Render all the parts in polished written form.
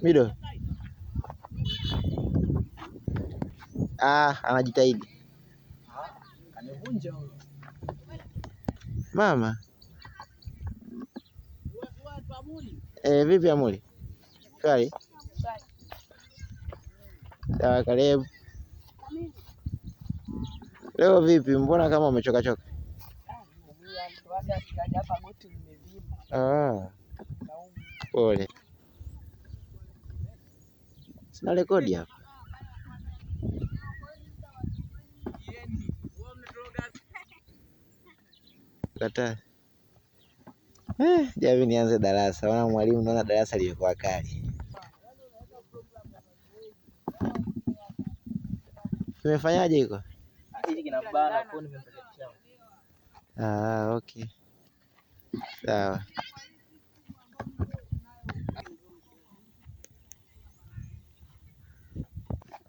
Mido. Anajitahidi. Amevunja huyo. Mama. Vipi Amuli? Kali. Sawa karibu. Leo vipi? Mbona kama umechoka choka? Pole. Sina rekodi hapa. Kata. Javi nianze darasa. Wana mwalimu naona darasa lilikuwa kali. Kimefanyaje hiko? Hiki kinabana kwa nimempatia. Okay. Sawa.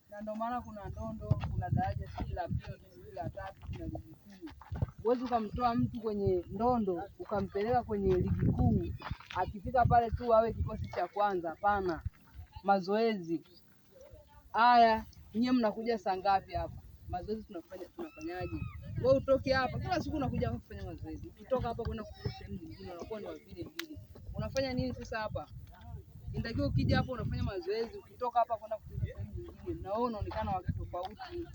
Na ndio maana kuna ndondo, kuna daraja si la pili, si la tatu, kuna ligi kuu. Huwezi ukamtoa mtu kwenye ndondo ukampeleka kwenye ligi kuu, akifika pale tu awe kikosi cha kwanza. Hapana, mazoezi haya. Nyie mnakuja saa ngapi hapa? Mazoezi tunafanyaje? Wewe utoke hapa kila siku unakuja kufanya mazoezi, ukitoka hapa kwenda kufanya sehemu nyingine unakuwa ni wa vile vile. Unafanya nini sasa hapa? Inatakiwa ukija hapa unafanya mazoezi, ukitoka hapa kwenda kufanya sehemu nyingine na wewe unaonekana wa tofauti.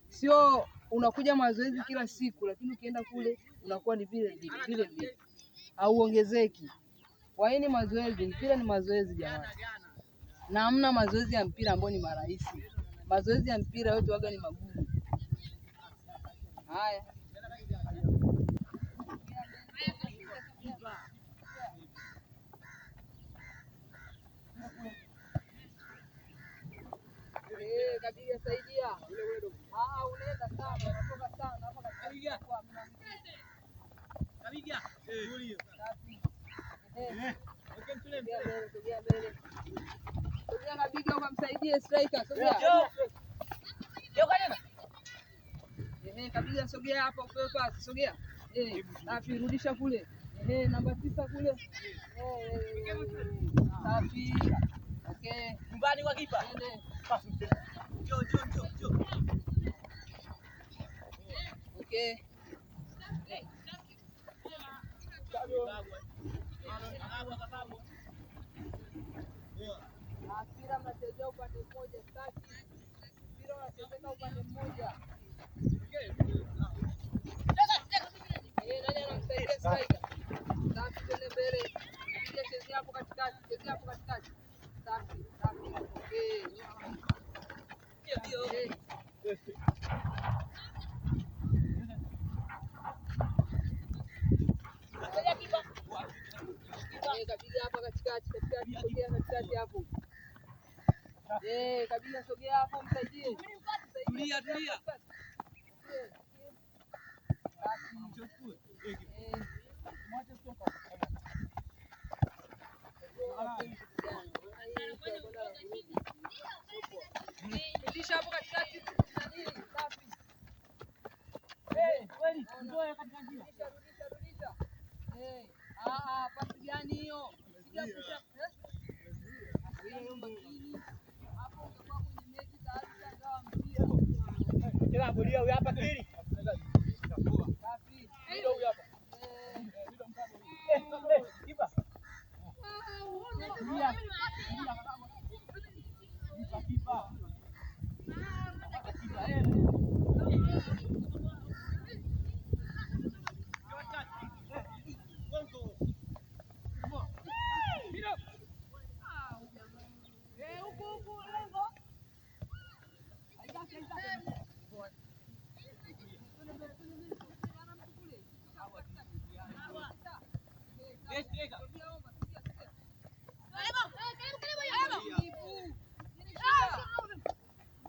Sio unakuja mazoezi kila siku lakini ukienda kule unakuwa ni vile vile. Hauongezeki. Kwa nini mazoezi? Mpira ni mazoezi jamani. Na hamna mazoezi ya mpira ambayo ni marahisi. Mazoezi ya mpira yote waga ni magumu. Haya. Kabisa saidia. Unaenda sana, unatoka sana hapa katika kwa mna. Kabiga. Sogea mbele. Sogea Kabiga ukamsaidie striker, sogea. Kabiga sogea hapa upewe pasi, sogea. Safi, rudisha kule. Namba 9 kule. Safi. Okay. Nyumbani kwa kipa. Njoo. Okay. Mpira mnachezea upande mmoja, staki. Mpira unachezeka upande mmoja. Nani anamsaidia striker? Safi, twende mbele. Piga chezea hapo katikati, Safi. Okay. Ndio. Kabiga hapa katikati, sogea katikati hapo. Kabiga sogea hapo msaidie. Tulia. Rudisha hapo katikati. Safi. Kweli, ndio katikati. Rudisha. Pasi gani hiyo? Piga push. Hapo ungekuwa kwenye mechi tayari unagawa mpira. Kila bolia huyu hapa kili. Safi. Ndio huyu hapa. Kipa. Kipa.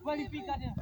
Walipika tena.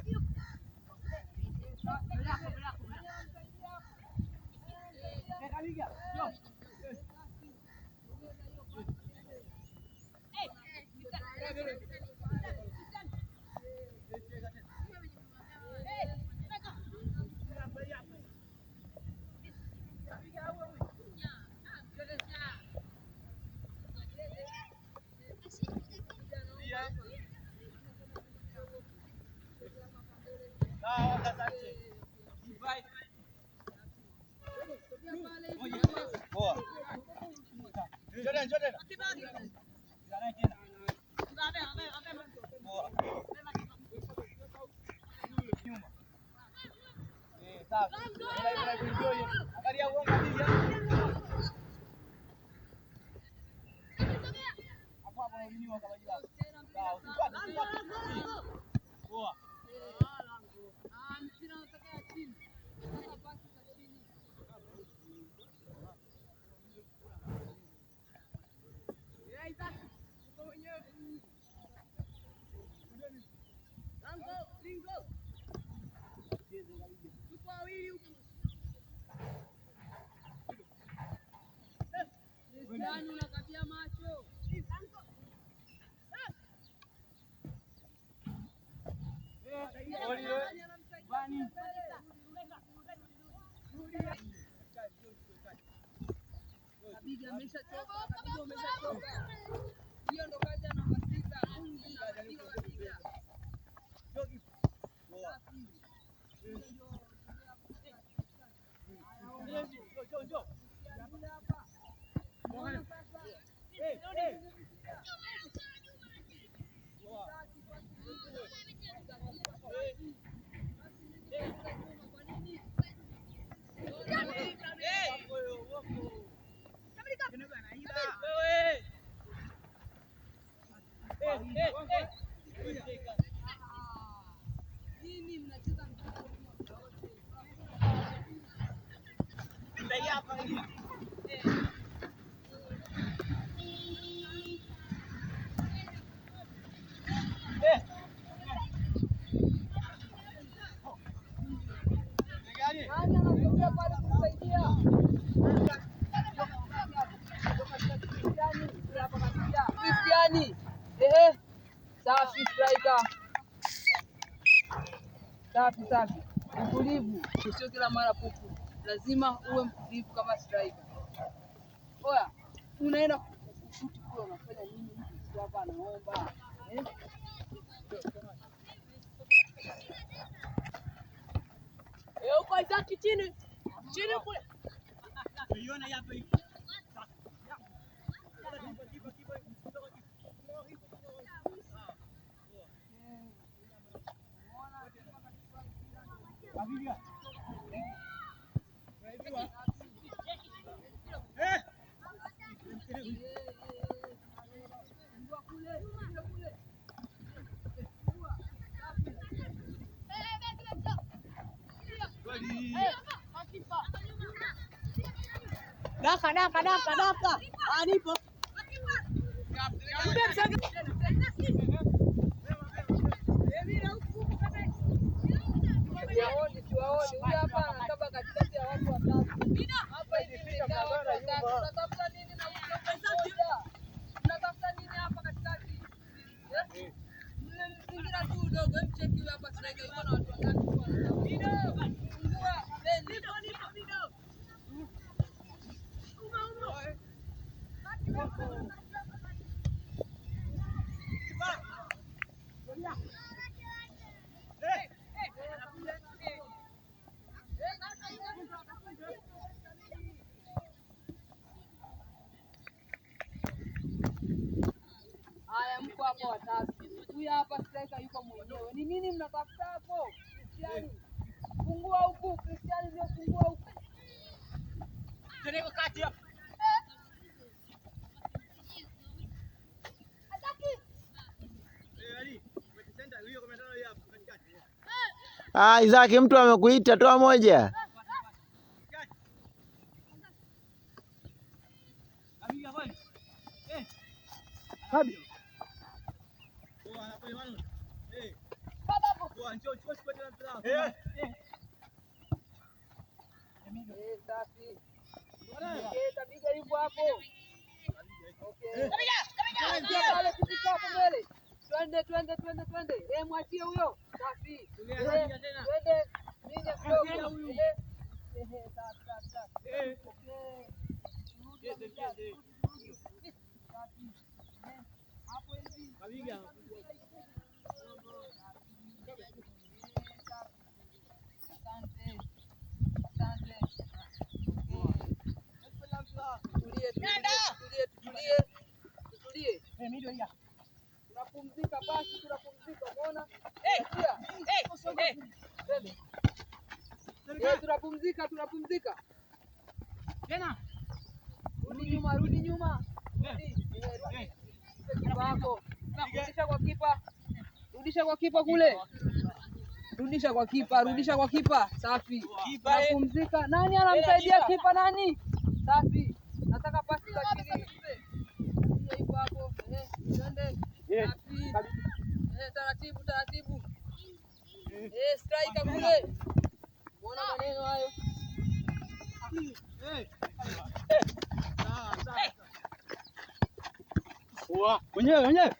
Unakatia macho. Kabiga ameshachoka. Hiyo ndo kazi ya namba 6. Safi striker. Safi. Utulivu. Sio kila mara pupu. Lazima uwe mtulivu kama striker. Oya, unaenda kushuti kwa unafanya nini? Mtu hapa anaomba. Uko Isaki chini kule. Uiona hapa hivi. Daka. Nipo. Siwaoni. Huyu hapa anakaba katikati ya watu watatu. Hapa ilifika barabara nyumba. Unatafuta nini na unatafuta nini hapa katikati? Mzingira tu udogo, mcheki hapa striker yuko na watu watatu kwa wanatafuta. Fungua beni. Haya, mko hapo watatu. Huyu hapa striker yuko mwenyewe. Ni nini mnatafuta hapo? Cristiano. Fungua huku, Cristiano ndio fungua huku. Teneko kati hapo. Isaki, mtu amekuita, toa moja. Kabiga yupo hapo. Okay. Kabiga. Pale kupita hapo mbele. Twende. Mwachie huyo. Safi. Twende. Mimi kidogo huyu. Hapo hivi. Kabiga. Tulie. Tunapumzika basi, umeona? Tunapumzika. Tena. Rudi nyuma. Rudisha kwa kipa kule. Rudisha kwa kipa. Safi. Tunapumzika. Nani anamsaidia kipa nani? Safi. Nataka pasi lakini. Hivyo hapo. Twende. Safi. Taratibu. Striker kule. Muona maneno hayo. Sawa. Wenyewe.